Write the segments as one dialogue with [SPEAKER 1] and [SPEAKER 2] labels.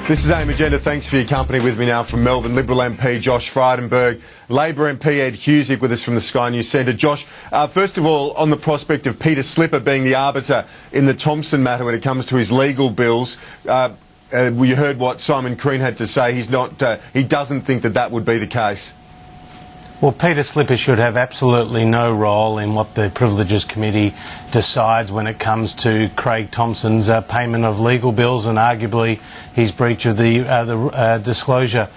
[SPEAKER 1] This is AIM Agenda. Thanks for your company. With me now from Melbourne, Liberal MP Josh Frydenberg, Labor MP Ed Husic with us from the Sky News Centre. Josh, first of all, on the prospect of Peter Slipper being the arbiter in the Thompson matter when it comes to his legal bills, we heard what Simon Crean had to say. He doesn't think that would be the case.
[SPEAKER 2] Well, Peter Slipper should have absolutely no role in what the Privileges Committee decides when it comes to Craig Thompson's payment of legal bills and arguably his breach of the disclosure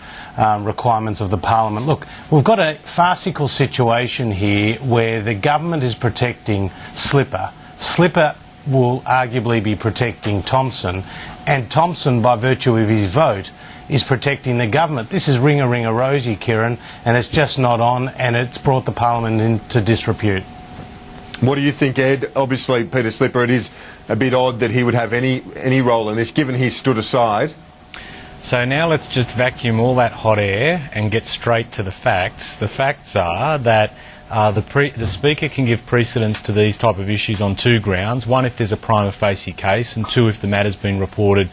[SPEAKER 2] requirements of the Parliament. Look, we've got a farcical situation here where the government is protecting Slipper. Slipper will arguably be protecting Thompson, and Thompson, by virtue of his vote, is protecting the government. This is ring-a-ring-a-rosy, Kieran, and it's just not on, and it's brought the Parliament into disrepute.
[SPEAKER 1] What do you think, Ed? Obviously, Peter Slipper, it is a bit odd that he would have any role in this, given he stood aside.
[SPEAKER 3] So now let's just vacuum all that hot air and get straight to the facts. The facts are that the Speaker can give precedence to these type of issues on two grounds. One, if there's a prima facie case, and two, if the matter's been reported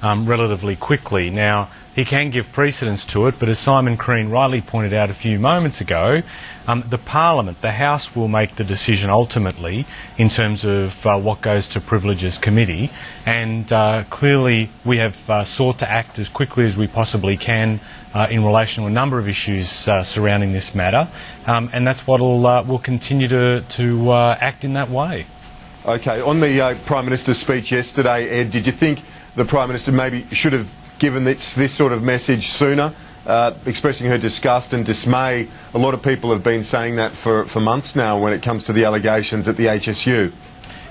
[SPEAKER 3] relatively quickly. Now, he can give precedence to it, but as Simon Crean rightly pointed out a few moments ago, the Parliament, the House, will make the decision ultimately in terms of what goes to Privileges Committee, and clearly we have sought to act as quickly as we possibly can in relation to a number of issues surrounding this matter, and that's what we'll continue to act in that way. Okay,
[SPEAKER 1] on the Prime Minister's speech yesterday, Ed, did you think the Prime Minister maybe should have given this sort of message sooner, expressing her disgust and dismay? A lot of people have been saying that for months now when it comes to the allegations at the HSU.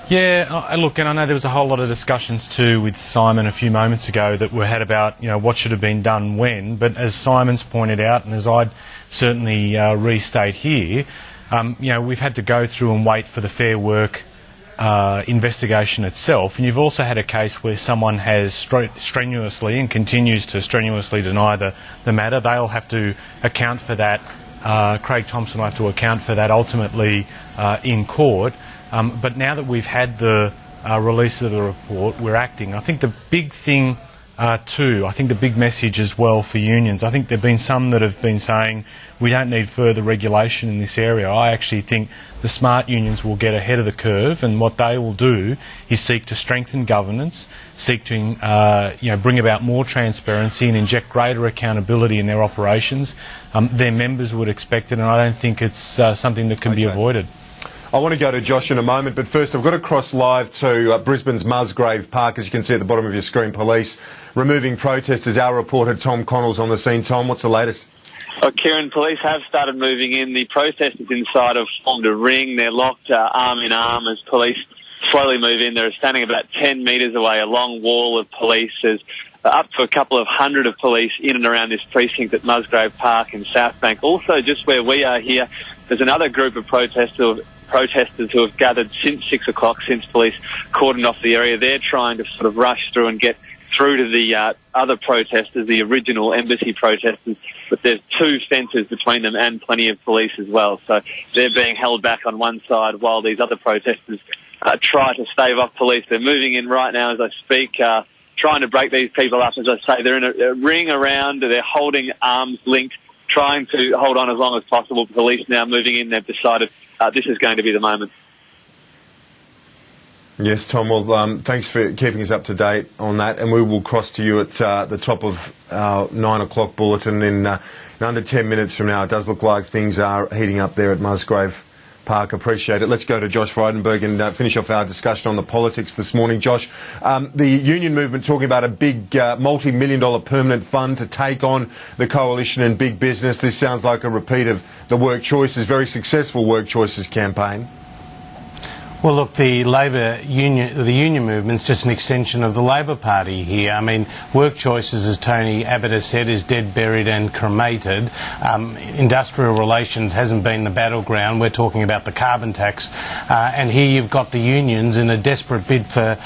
[SPEAKER 3] Yeah, look, and I know there was a whole lot of discussions too with Simon a few moments ago that were had about what should have been done when, but as Simon's pointed out, and as I'd certainly restate here, we've had to go through and wait for the Fair Work investigation itself, and you've also had a case where someone has strenuously and continues to strenuously deny the matter. They'll have to account for that. Craig Thompson will have to account for that ultimately in court. But now that we've had the release of the report, we're acting. I think the big thing I think the big message as well for unions, I think there have been some that have been saying we don't need further regulation in this area. I actually think the smart unions will get ahead of the curve, and what they will do is seek to strengthen governance, seek to bring about more transparency and inject greater accountability in their operations. Their members would expect it, and I don't think it's something that can be avoided.
[SPEAKER 1] I want to go to Josh in a moment, but first I've got to cross live to Brisbane's Musgrave Park. As you can see at the bottom of your screen, police removing protesters. Our reporter Tom Connell's on the scene. Tom, what's the latest?
[SPEAKER 4] Kieran, police have started moving in. The protesters inside have formed a ring. They're locked arm in arm as police slowly move in. They're standing about 10 metres away, a long wall of police. There's up to a couple of hundred of police in and around this precinct at Musgrave Park in South Bank. Also, just where we are here, there's another group of protesters who have gathered since 6 o'clock, since police cordoned off the area. They're trying to sort of rush through and get through to the other protesters, the original embassy protesters, but there's two fences between them and plenty of police as well. So they're being held back on one side while these other protesters try to stave off police. They're moving in right now as I speak, trying to break these people up. As I say, they're in a ring around, they're holding arms linked, trying to hold on as long as possible. Police now moving in, they've decided this is going to be the moment.
[SPEAKER 1] Yes, Tom, well, thanks for keeping us up to date on that, and we will cross to you at the top of our 9 o'clock bulletin in under 10 minutes from now. It does look like things are heating up there at Musgrave Park. Appreciate it. Let's go to Josh Frydenberg and finish off our discussion on the politics this morning. Josh, the union movement talking about a big multi-million-dollar permanent fund to take on the coalition and big business. This sounds like a repeat of the Work Choices, very successful Work Choices campaign.
[SPEAKER 2] Well, look, the union movement's just an extension of the Labor Party here. I mean, Work Choices, as Tony Abbott has said, is dead, buried and cremated. Industrial relations hasn't been the battleground. We're talking about the carbon tax. And here you've got the unions in a desperate bid for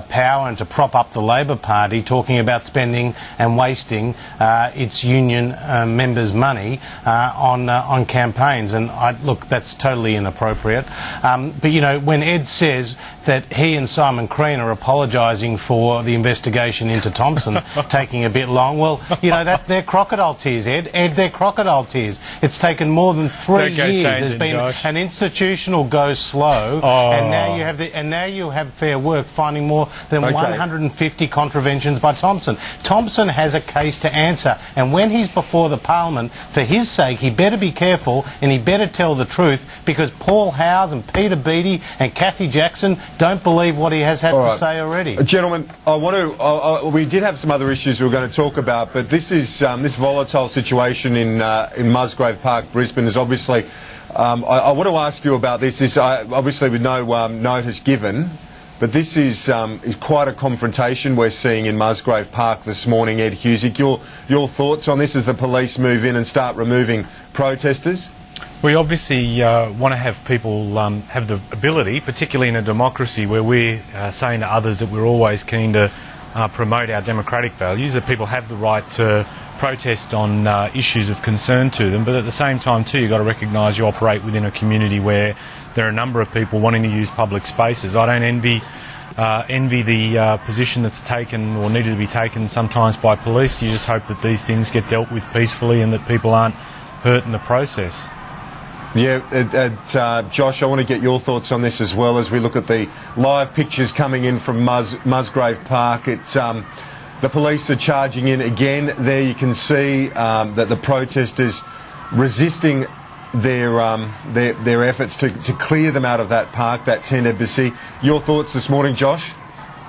[SPEAKER 2] power and to prop up the Labor Party, talking about spending and wasting its union members' money on campaigns. And look, that's totally inappropriate. But, when when Ed says that he and Simon Crean are apologising for the investigation into Thompson taking a bit long, well, you know, they're crocodile tears, Ed. They're crocodile tears. It's taken more than 3 years. There's been an institutional go slow, and now you have Fair Work finding more than 150 contraventions by Thompson. Thompson has a case to answer, and when he's before the Parliament, for his sake, he better be careful and he better tell the truth, because Paul Howes and Peter Beattie and Kathy Jackson don't believe what he has had to say already.
[SPEAKER 1] Gentlemen, we did have some other issues we were going to talk about, but this is this volatile situation in Musgrave Park, Brisbane, is obviously. I want to ask you about this. Obviously, with no notice given, but this is quite a confrontation we're seeing in Musgrave Park this morning. Ed Husic, your thoughts on this as the police move in and start removing protesters?
[SPEAKER 3] We obviously want to have people have the ability, particularly in a democracy where we're saying to others that we're always keen to promote our democratic values, that people have the right to protest on issues of concern to them, but at the same time too, you've got to recognise you operate within a community where there are a number of people wanting to use public spaces. I don't envy the position that's taken or needed to be taken sometimes by police. You just hope that these things get dealt with peacefully and that people aren't hurt in the process.
[SPEAKER 1] Yeah, Josh, I want to get your thoughts on this as well as we look at the live pictures coming in from Musgrave Park. It's the police are charging in again. There you can see that the protesters resisting their efforts to clear them out of that park, that tent embassy. Your thoughts this morning, Josh?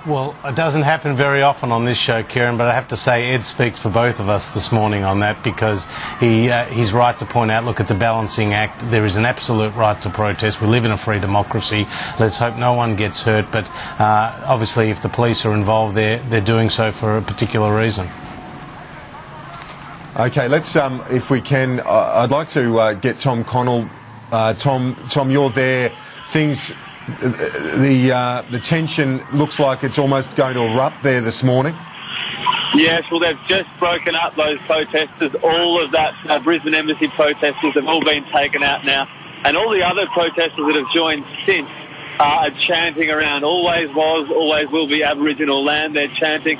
[SPEAKER 2] Well, it doesn't happen very often on this show, Kieran, but I have to say Ed speaks for both of us this morning on that, because he's right to point out, look, it's a balancing act. There is an absolute right to protest. We live in a free democracy. Let's hope no one gets hurt, but obviously if the police are involved, they're doing so for a particular reason. Okay, let's, if we can, I'd like to get Tom Connell. Tom, you're there. Things... The tension looks like it's almost going to erupt there this morning.
[SPEAKER 4] Yes, well, they've just broken up those protesters. All of that Brisbane Embassy protesters have all been taken out now. And all the other protesters that have joined since are chanting around, always was, always will be Aboriginal land. They're chanting.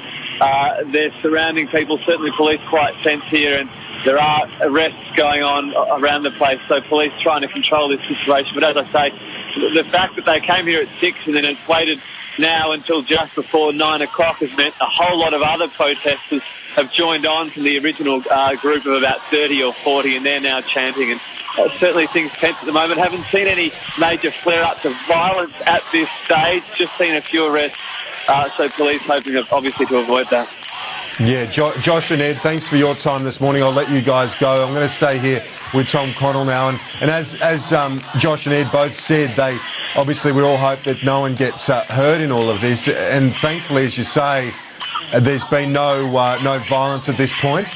[SPEAKER 4] They're surrounding people, certainly police quite tense here, and there are arrests going on around the place, so police trying to control this situation. But as I say, the fact that they came here at 6 and then it's waited now until just before 9 o'clock has meant a whole lot of other protesters have joined on from the original group of about 30 or 40, and they're now chanting. And certainly things tense at the moment. Haven't seen any major flare-ups of violence at this stage, just seen a few arrests. So police hoping obviously to avoid that.
[SPEAKER 1] Yeah, Josh and Ed, thanks for your time this morning. I'll let you guys go. I'm going to stay here with Tom Connell now. And as Josh and Ed both said, we all hope that no one gets hurt in all of this. And thankfully, as you say, there's been no violence at this point.